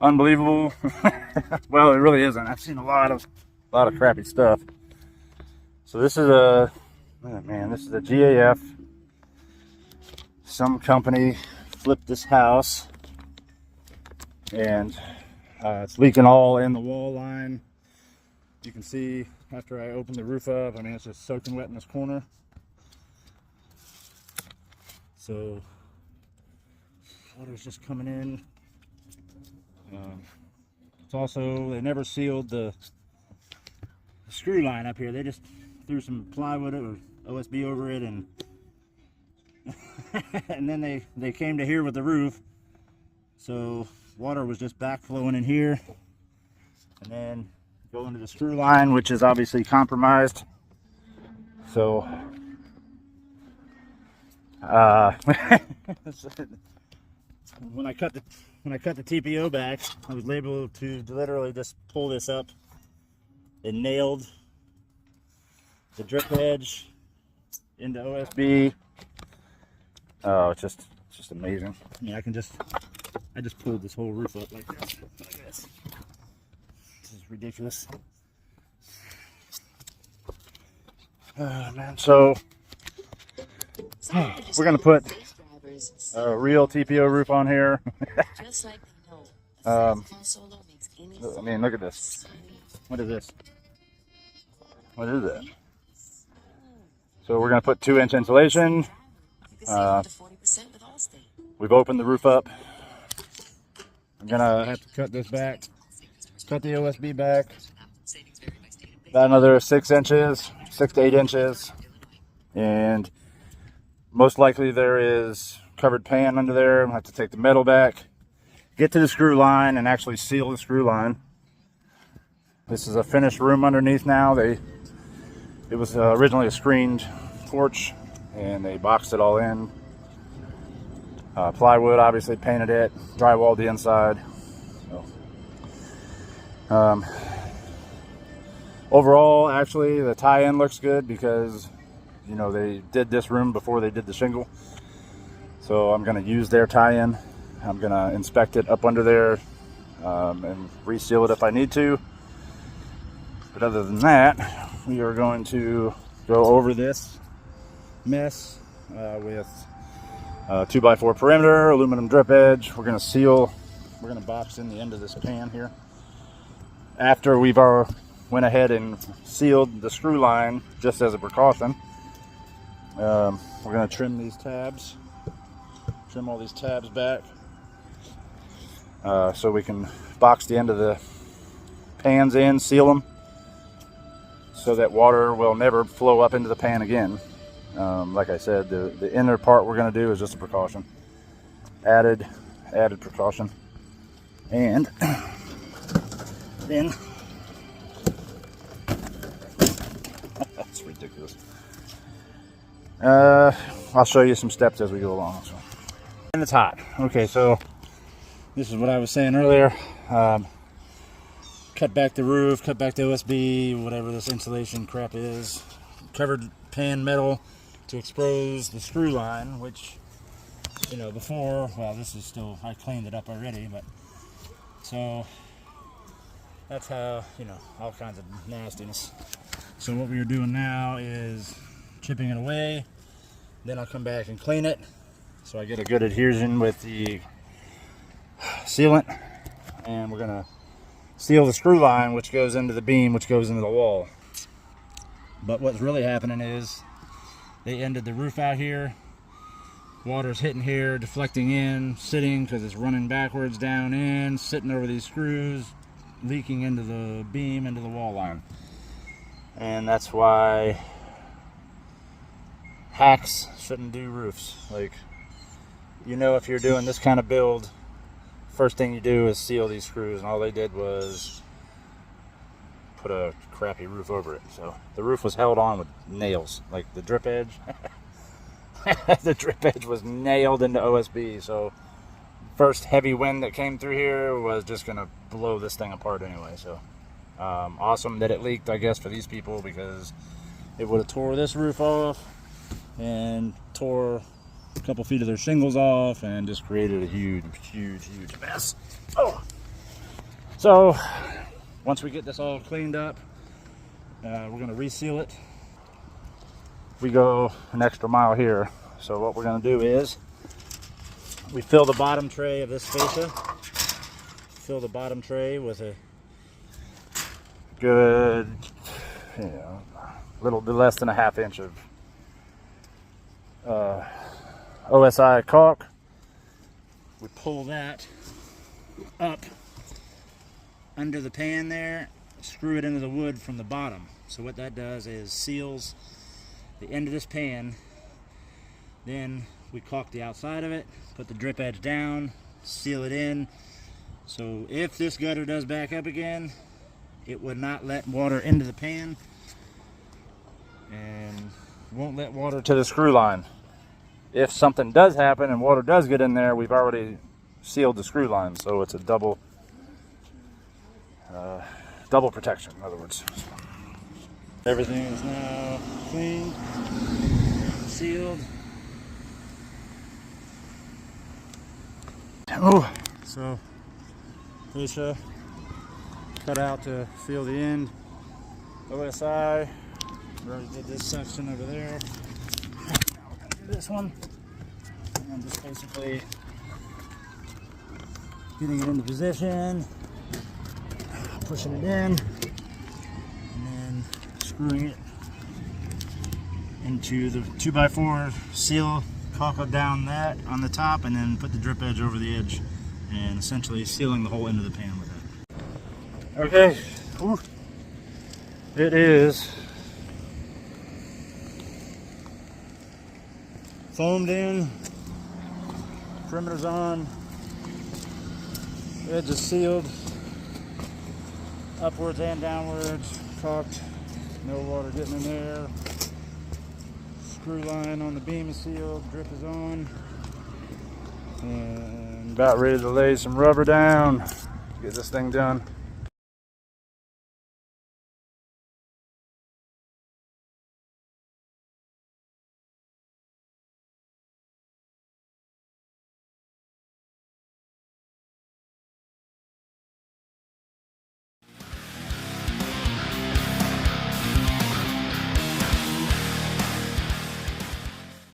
unbelievable. Well, it really isn't. I've seen a lot of crappy stuff. So this is a, oh man, this is a GAF. Some company flipped this house, and it's leaking all in the wall line. You can see after I open the roof up, I mean, it's just soaking wet in this corner. So water's just coming in. It's also, they never sealed the screw line up here. They just threw some plywood or OSB over it, and and then they came to here with the roof. So water was just backflowing in here, and then go into the screw line, which is obviously compromised. So when I cut the TPO back, I was able to literally just pull this up and nailed the drip edge into OSB. Oh, it's just amazing. I mean, I just pulled this whole roof up like this. This is ridiculous. Oh man, so we're gonna put a real TPO roof on here. I mean, look at this. What is this? What is it? So we're gonna put 2-inch insulation. We've opened the roof up. I'm gonna have to cut this back, cut the OSB back about another 6 inches, 6 to 8 inches, and most likely there is covered pan under there. I'm gonna have to take the metal back, get to the screw line, and actually seal the screw line. This is a finished room underneath now. It was originally a screened porch, and they boxed it all in. Plywood, obviously painted it, drywalled the inside. So, overall, actually, the tie-in looks good because, you know, they did this room before they did the shingle. So I'm going to use their tie-in. I'm going to inspect it up under there and reseal it if I need to. But other than that, we are going to go over this mess with 2x4 perimeter, aluminum drip edge. We're going to seal, we're going to box in the end of this pan here. After we've went ahead and sealed the screw line, just as a precaution, we're going to trim these tabs, trim all these tabs back, so we can box the end of the pans in, seal them, so that water will never flow up into the pan again. Like I said, the inner part we're going to do is just a precaution, added precaution. And then that's ridiculous. I'll show you some steps as we go along. So. And it's hot. Okay, so this is what I was saying earlier. Cut back the roof, cut back the OSB, whatever this insulation crap is. Covered pan metal to expose the screw line, which, you know, before, well, this is still, I cleaned it up already, but so that's how, you know, all kinds of nastiness. So what we are doing now is chipping it away, then I'll come back and clean it so I get a good adhesion with the sealant, and we're gonna seal the screw line, which goes into the beam, which goes into the wall. But what's really happening is they ended the roof out here. Water's hitting here, deflecting in, sitting because it's running backwards down in, sitting over these screws, leaking into the beam, into the wall line. And that's why hacks shouldn't do roofs. Like, you know, if you're doing this kind of build, first thing you do is seal these screws, and all they did was put a crappy roof over it. So the roof was held on with nails, like the drip edge. The drip edge was nailed into OSB, so first heavy wind that came through here was just gonna blow this thing apart anyway. So awesome that it leaked, I guess, for these people, because it would have tore this roof off and tore a couple feet of their shingles off and just created a huge mess. Oh, So once we get this all cleaned up, we're going to reseal it. We go an extra mile here. So what we're going to do is we fill the bottom tray of this fascia. Fill the bottom tray with a good, little bit less than a ½ inch of OSI caulk. We pull that up under the pan there, screw it into the wood from the bottom. So what that does is seals the end of this pan. Then we caulk the outside of it, put the drip edge down, seal it in. So if this gutter does back up again, it would not let water into the pan and won't let water to the screw line. If something does happen and water does get in there, we've already sealed the screw line, so it's a double protection, in other words. Everything is now cleaned, sealed. Oh, so fascia cut out to seal the end. OSI, we already did this section over there. Now we're going to do this one. And just basically getting it into position, pushing it in, and then screwing it into the 2x4 seal, caulk down that on the top, and then put the drip edge over the edge, and essentially sealing the whole end of the pan with it. Okay, ooh. It is foamed in, perimeter's on, edge is sealed, upwards and downwards, caulked, no water getting in there. Screw line on the beam is sealed, drip is on, and about ready to lay some rubber down, get this thing done.